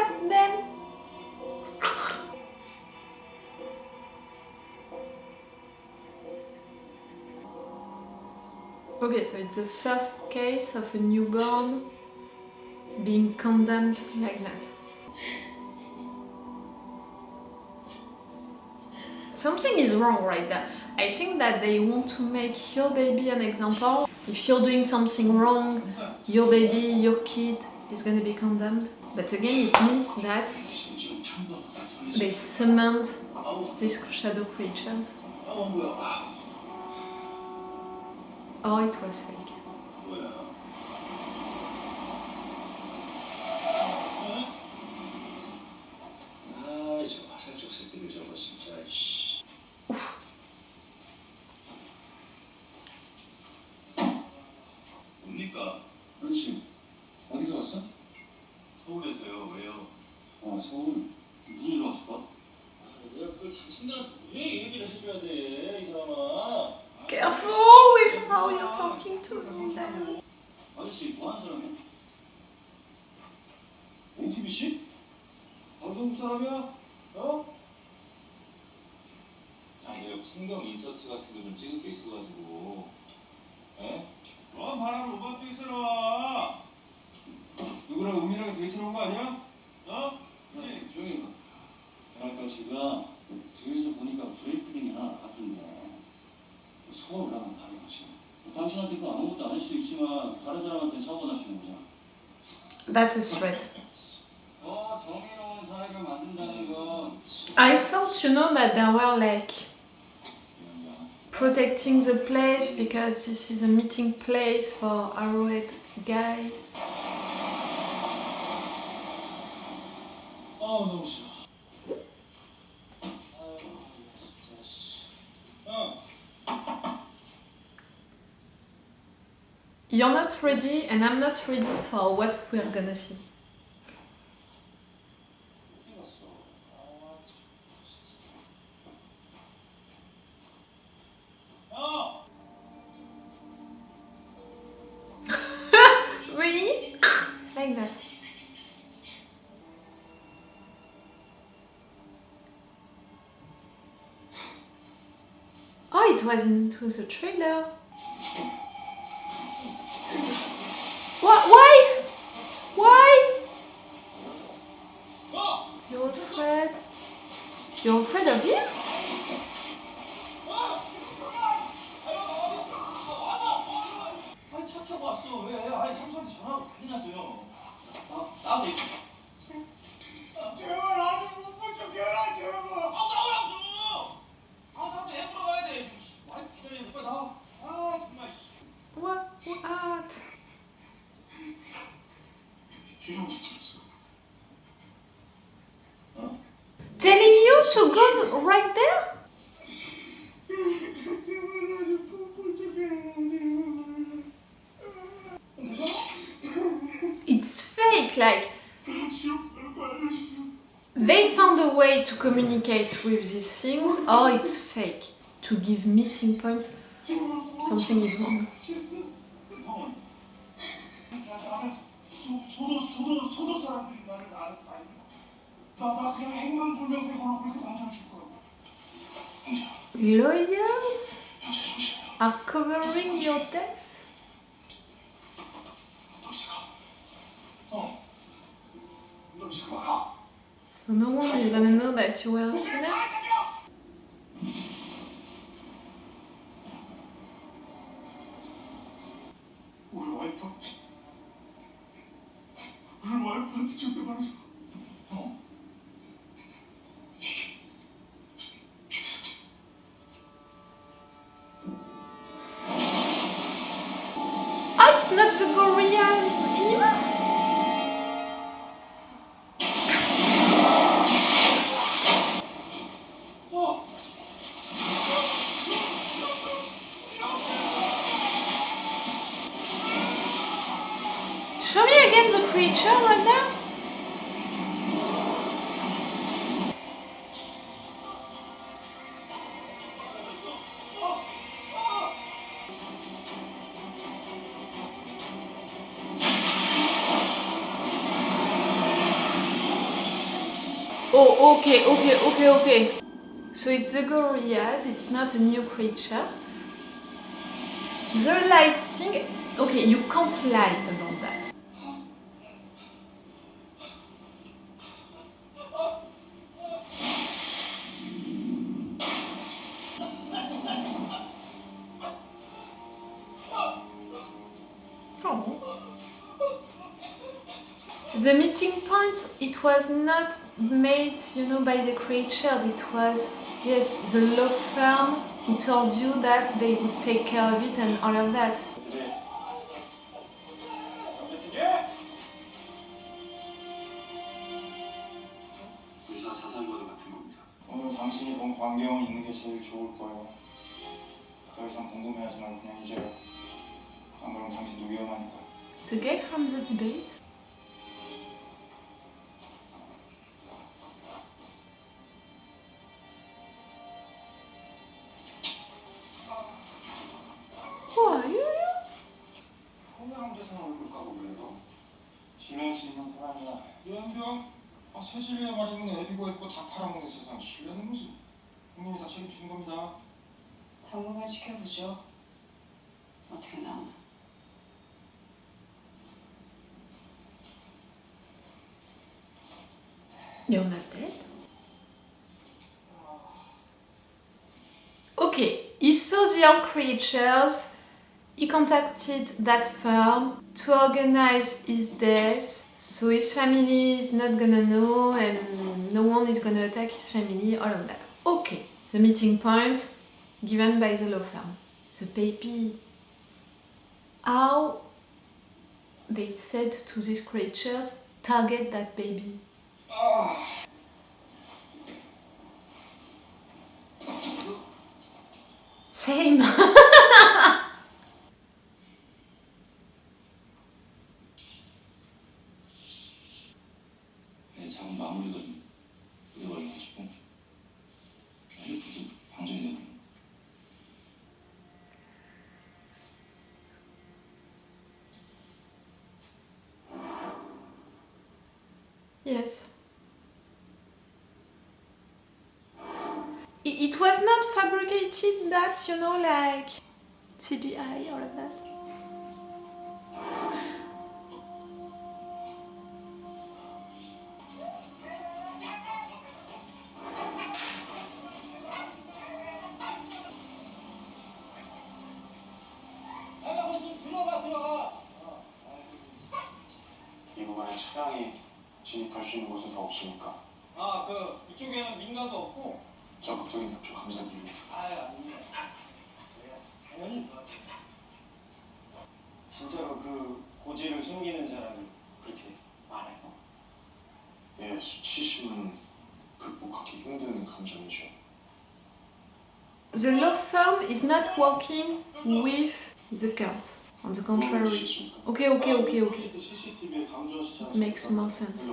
at them. Okay, so it's the first case of a newborn being condemned like that. Something is wrong right there. I think that they want to make your baby an example. If you're doing something wrong, your baby, your kid is gonna be condemned. But again, it means that they summoned these shadow creatures. Or it was fake. 뭡니까? 어르신, 어디서 왔어? 서울에서요. 왜요? 서울. 무슨 일로 왔을까? 내가 그걸 당신들한테 왜 얘기를 해줘야 돼, 이 사람아? Careful with how you're talking to them. 아저씨, 뭐 하는 사람이야? OTBC? 방송국 사람이야? 내가 풍경 인서트 같은 거 좀 찍을 게 있어가지고. 에? 바람을 오밤중에 쐬러와. 누구랑 은밀하게 데이트를 온 거 아니야? 그치? 조용히 해. 아까씨가 뒤에서 보니까 브레이크링이 하나 나갔던데 서울 올라간 다른 거지. 당신한테 그 아무것도 안 할 수도 있지만 다른 사람한테 사고 날 수 있는 거잖아. That's a threat. 정의로운 사회를 만든다는 건 I thought, you know, that they were like protecting the place because this is a meeting place for Arrowhead guys. 너무 싫어. You're not ready and I'm not ready for what we're gonna see. Really? Like that. Oh, it was into the trailer. What? Why? Why? You're afraid? You're afraid of him? 차 타고 왔어. 왜? 삼촌한테 전화하고 난리 났어요. 나와서 얘기해. 제발 나좀 못 붙여줘라 제발. 나오라고. 나도 애 보러 가야 돼. 와이프 기다리는데 빨리 나와. 정말. What? 이런 거 들었어. Telling you to go right there? It's fake, like they found a way to communicate with these things, or it's fake to give meeting points. Something is wrong. 소도 사람들이 나를 알아서 다니고 나 그냥 행방불명하게 걸어 그렇게 방송을 줄 거라고. Lawyers are covering your deaths? So no one is gonna know that you were a sinner? 우리 와이프한테 절대 말하지 마. Oh, it's not the Koreans anymore. Show me again the creature right there. Oh, okay. So it's the gorillas, it's not a new creature. The lighting, okay, you can't lie about that. Oh. The meeting point, it was not made, by the creatures, it was, yes, the law firm who told you that they would take care of it and all of that. 의사 자살과도 같은 겁니다. 오늘 당신이 본 광경은 있는 게 제일 좋을 거예요. 더 이상 궁금해하지 말고 그냥 잊어요. 안 그러면 당신도 위험하니까. The guy from the debate? Who are you? 홍양대상 얼굴 까고 그래도 신뢰할 수 있는 사람이야. 연병? 세실리아 말이면 애비고 예쁘고 다 팔아먹는 세상 신뢰는 무슨? 형님이 다 책임지는 겁니다. 당분간 지켜보죠. 어떻게 나오나. You're not dead? Okay, he saw the young creatures, he contacted that firm to organize his death, so his family is not gonna know and no one is gonna attack his family, all of that. Okay, the meeting point given by the law firm. The baby. How they said to these creatures, target that baby. Same. 작은 마무리가 좀 오래 걸리나 싶어. 헬프도 방전이 되고. Yes. It was not fabricated that, like CGI, all of that. 이 구간에 차량이 진입할 수 있는 곳은 더 없으니까. 이쪽에는 민가도 없고. 적극적인 협조 감사드립니다. 아닙니다. 당연히. 진짜로 그 고지를 숨기는 사람이 그렇게 많아요? 예, 수치심은 극복하기 힘든 감정이죠. The law firm is not working with the cult. On the contrary. Okay. Makes more sense.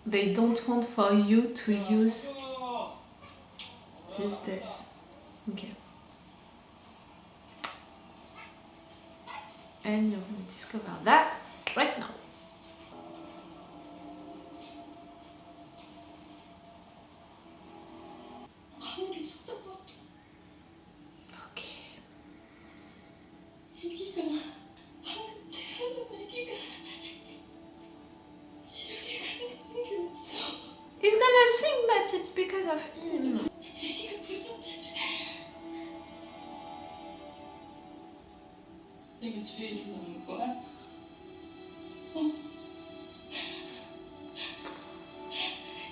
They don't want for you to use this death. Okay. And you're going to discover that right now. Okay. He's gonna think that it's because of him. 내가 제일 좋아하는 거야?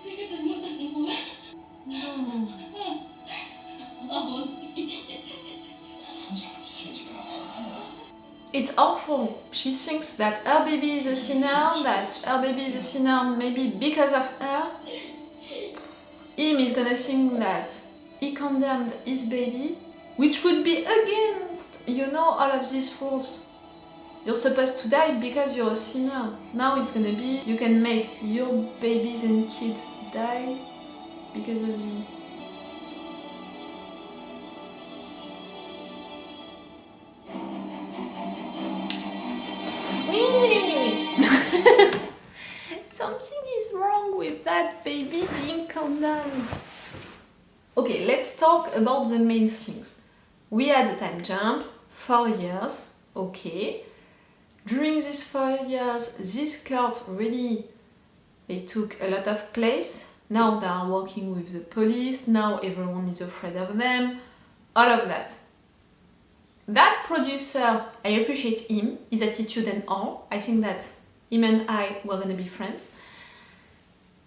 내가 잘못한 거야? It's awful. She thinks that her baby is a sinner, maybe because of her. Him is gonna think that he condemned his baby, which would be against, all of these rules. You're supposed to die because you're a sinner. Now it's gonna be, you can make your babies and kids die because of you. Something is wrong that baby being condemned. Okay, let's talk about the main things. We had a time jump, 4 years, okay. During these 4 years, this cult really, they took a lot of place. Now they are working with the police, now everyone is afraid of them, all of that. That producer, I appreciate him, his attitude and all. I think that him and I were gonna be friends.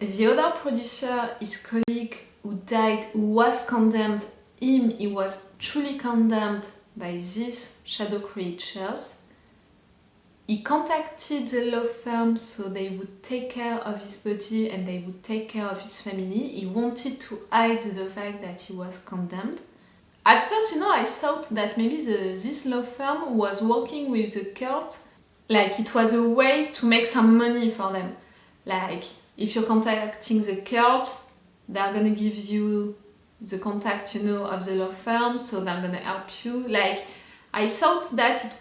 The other producer, his colleague who died, who was condemned, he was truly condemned by these shadow creatures. He contacted the law firm so they would take care of his body and they would take care of his family. He wanted to hide the fact that he was condemned. At first, I thought that maybe this law firm was working with the cult, like it was a way to make some money for them. Like, if you're contacting the cult, they're gonna give you the contact, of the law firm, so they're gonna help you. Like, I thought that it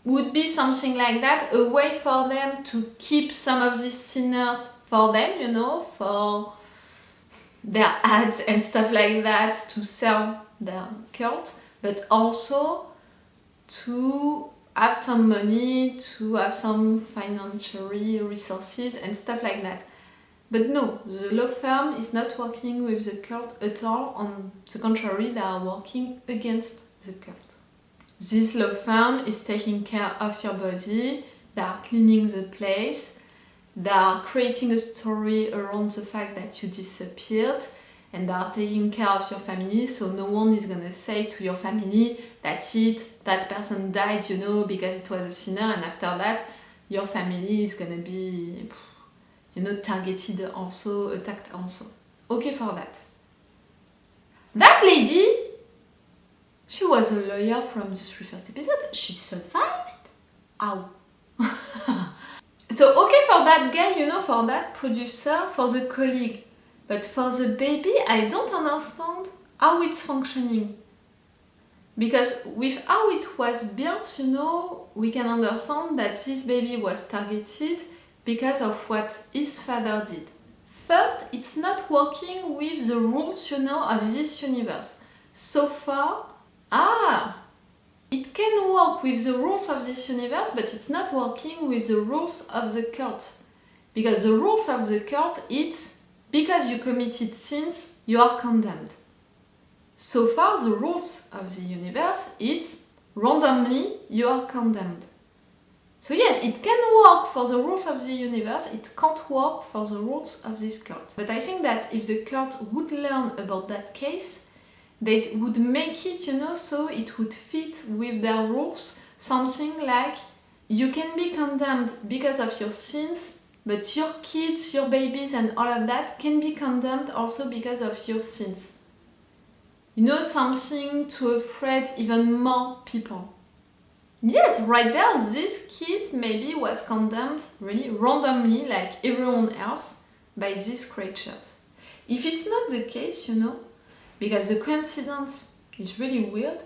would be something like that, a way for them to keep some of these sinners for them, for their ads and stuff like that, to sell their cult, but also to have some money, to have some financial resources and stuff like that. But no, the law firm is not working with the cult at all. On the contrary, they are working against the cult. This law firm is taking care of your body, they are cleaning the place, they are creating a story around the fact that you disappeared, and they are taking care of your family, so no one is gonna say to your family, that's it, that person died, because it was a sinner, and after that, your family is gonna be, targeted also, attacked also. Okay for that. That lady, she was a lawyer from the 3 first episodes, she survived? Ow. So okay for that guy, for that producer, for the colleague. But for the baby, I don't understand how it's functioning. Because with how it was built, we can understand that this baby was targeted because of what his father did. First, it's not working with the rules, of this universe. So far, it can work with the rules of this universe, but it's not working with the rules of the cult. Because the rules of the cult, it's because you committed sins, you are condemned. So far, the rules of the universe, it's randomly you are condemned. So yes, it can work for the rules of the universe, it can't work for the rules of this cult. But I think that if the cult would learn about that case, they would make it, so it would fit with their rules. Something like, you can be condemned because of your sins, but your kids, your babies and all of that can be condemned also because of your sins. Something to afraid even more people. Yes, right there, this kid maybe was condemned really randomly, like everyone else, by these creatures. If it's not the case, because the coincidence is really weird,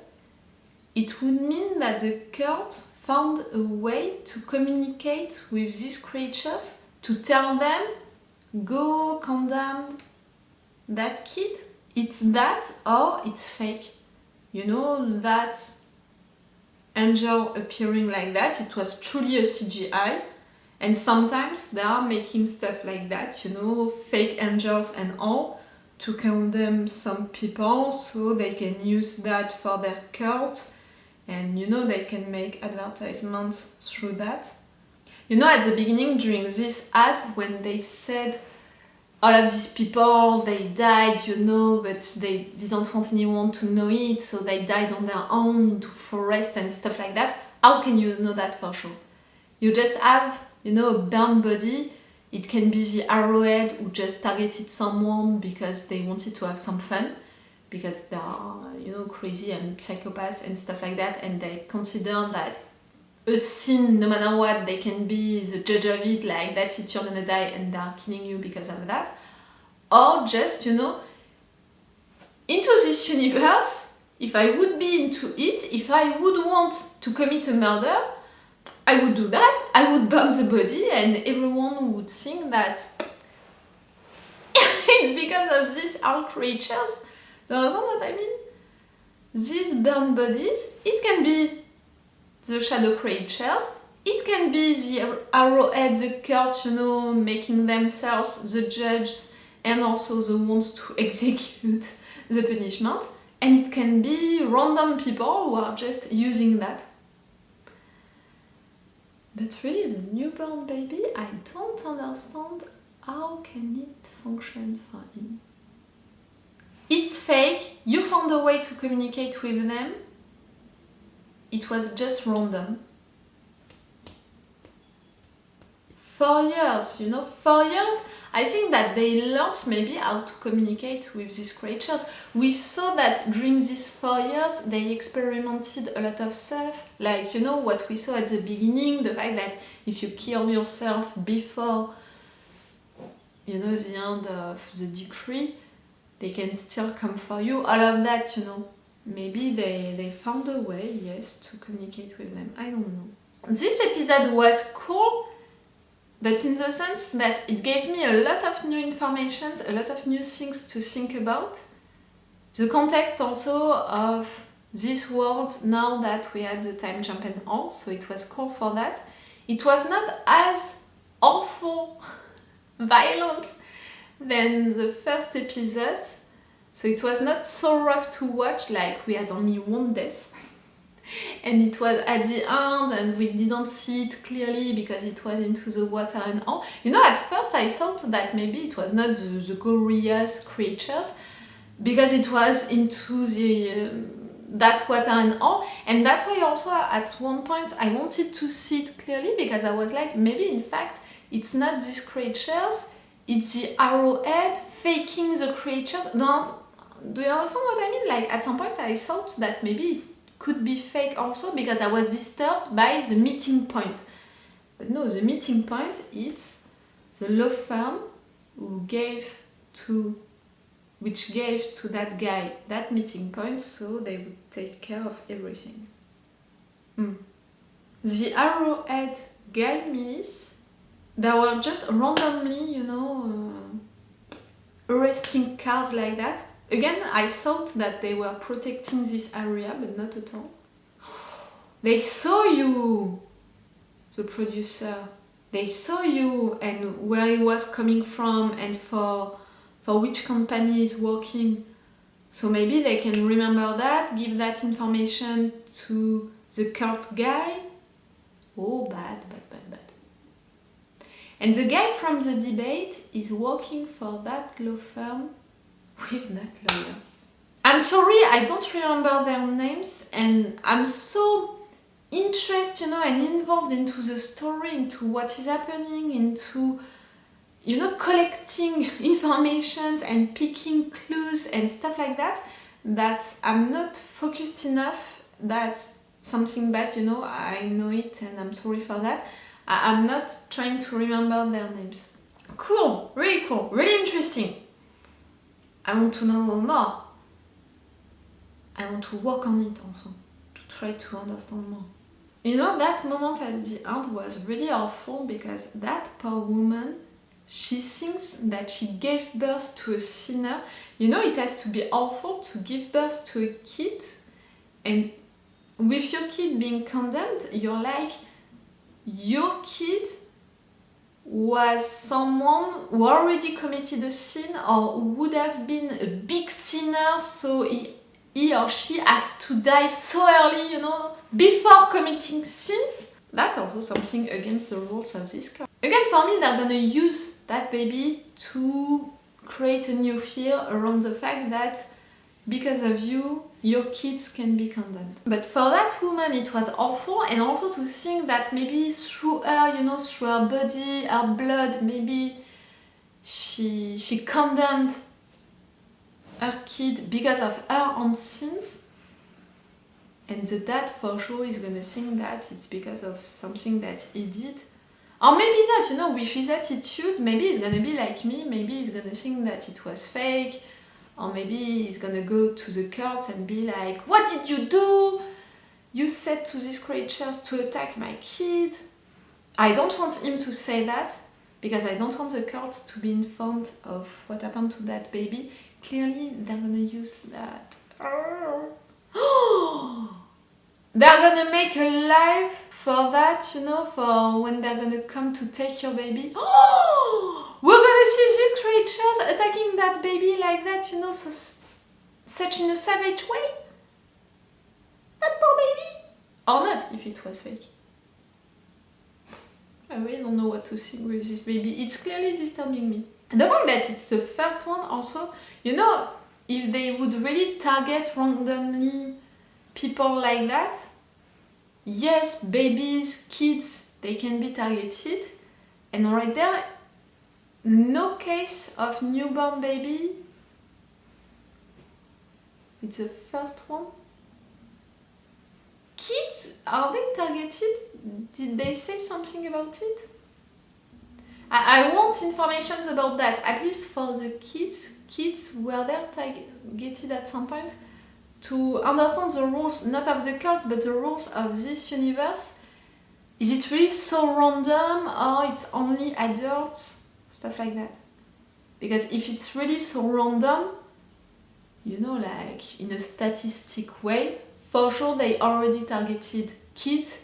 it would mean that the cult found a way to communicate with these creatures, to tell them, go condemn that kid, it's that or it's fake. That angel appearing like that, it was truly a CGI, and sometimes they are making stuff like that, fake angels and all, to condemn some people so they can use that for their cult, and they can make advertisements through that. At the beginning, during this ad, when they said all of these people, they died, but they didn't want anyone to know it, so they died on their own into forest and stuff like that. How can you know that for sure? You just have, a burned body. It can be the Arrowhead who just targeted someone because they wanted to have some fun, because they are, crazy and psychopaths and stuff like that, and they consider that a sin, no matter what, they can be the judge of it, like that's it, you're gonna die, and they're killing you because of that. Or just, into this universe, if I would be into it, if I would want to commit a murder, I would do that, I would burn the body, and everyone would think that it's because of these owl creatures. Do you understand what I mean? These burnt bodies, it can be the shadow creatures, it can be the arrowhead, the cult, making themselves the judges and also the ones to execute the punishment. And it can be random people who are just using that. But really, the newborn baby, I don't understand how can it function for him. It's fake, you found a way to communicate with them. It was just random. 4 years, 4 years, I think that they learned maybe how to communicate with these creatures. We saw that during these 4 years they experimented a lot of stuff, like what we saw at the beginning, the fact that if you kill yourself before the end of the decree, they can still come for you, all of that, Maybe they found a way, yes, to communicate with them, I don't know. This episode was cool, but in the sense that it gave me a lot of new information, a lot of new things to think about. The context also of this world now that we had the time jump and all, so it was cool for that. It was not as awful, violent than the first episode, so it was not so rough to watch, like we had only one death. And it was at the end and we didn't see it clearly because it was into the water and all. At first I thought that maybe it was not the glorious creatures because it was into the that water and all. And that's why also at one point I wanted to see it clearly because I was like, maybe in fact it's not these creatures, it's the arrowhead faking the creatures. Do you understand what I mean? Like at some point I thought that maybe it could be fake also because I was disturbed by the meeting point. But no, the meeting point is the law firm which gave to that guy that meeting point so they would take care of everything. The Arrowhead guy milice, they were just randomly, arresting cars like that. Again, I thought that they were protecting this area, but not at all. They saw you, the producer. They saw you and where he was coming from and for which company he's working. So maybe they can remember that, give that information to the cult guy. Oh, bad. And the guy from the debate is working for that law firm with that lawyer. I'm sorry, I don't remember their names, and I'm so interested, and involved into the story, into what is happening, into, collecting information and picking clues and stuff like that, that I'm not focused enough. That's something bad, I know it and I'm sorry for that. I'm not trying to remember their names. Cool, really interesting. I want to know more. I want to work on it also, to try to understand more. That moment at the end was really awful because that poor woman, she thinks that she gave birth to a sinner. It has to be awful to give birth to a kid, and with your kid being condemned, you're like, your kid was someone who already committed a sin or would have been a big sinner, so he or she has to die so early, before committing sins. That's also something against the rules of this country. Again, for me, they're gonna use that baby to create a new fear around the fact that because of you, your kids can be condemned. But for that woman, it was awful, and also to think that maybe through her, through her body, her blood, maybe she condemned her kid because of her own sins. And the dad for sure is gonna think that it's because of something that he did. Or maybe not, with his attitude, maybe he's gonna be like me, maybe he's gonna think that it was fake. Or maybe he's gonna go to the court and be like, what did you do? You said to these creatures to attack my kid. I don't want him to say that, because I don't want the cult to be informed of what happened to that baby. Clearly, they're gonna use that. They're gonna make a live for that, you know, for when they're gonna come to take your baby. We're gonna see these creatures attacking that baby like that, you know, such in a savage way. That poor baby. Or not, if it was fake. I really don't know what to think with this baby. It's clearly disturbing me. And the fact that it's the first one also, you know, if they would really target randomly people like that, yes, babies, kids, they can be targeted. And right there, no case of newborn baby. It's the first one. Kids, are they targeted? Did they say something about it? I want information about that, at least for the kids. Kids, were they targeted at some point? To understand the rules, not of the cult, but the rules of this universe. Is it really so random, or it's only adults? Stuff like that. Because if it's really so random, you know, like in a statistic way, for sure they already targeted kids,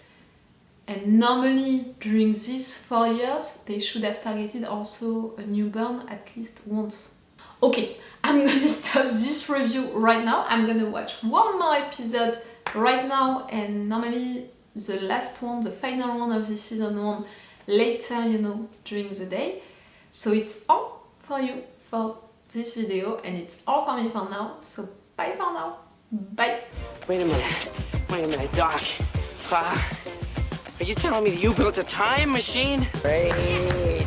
and normally during these 4 years they should have targeted also a newborn at least once. Okay, I'm gonna stop this review right now. I'm gonna watch one more episode right now, and normally the last one, the final one of this season 1 later, you know, during the day. So it's all for you for this video, and it's all for me for now. So bye for now. Bye. Wait a minute, Doc. Are you telling me that you built a time machine? Hey.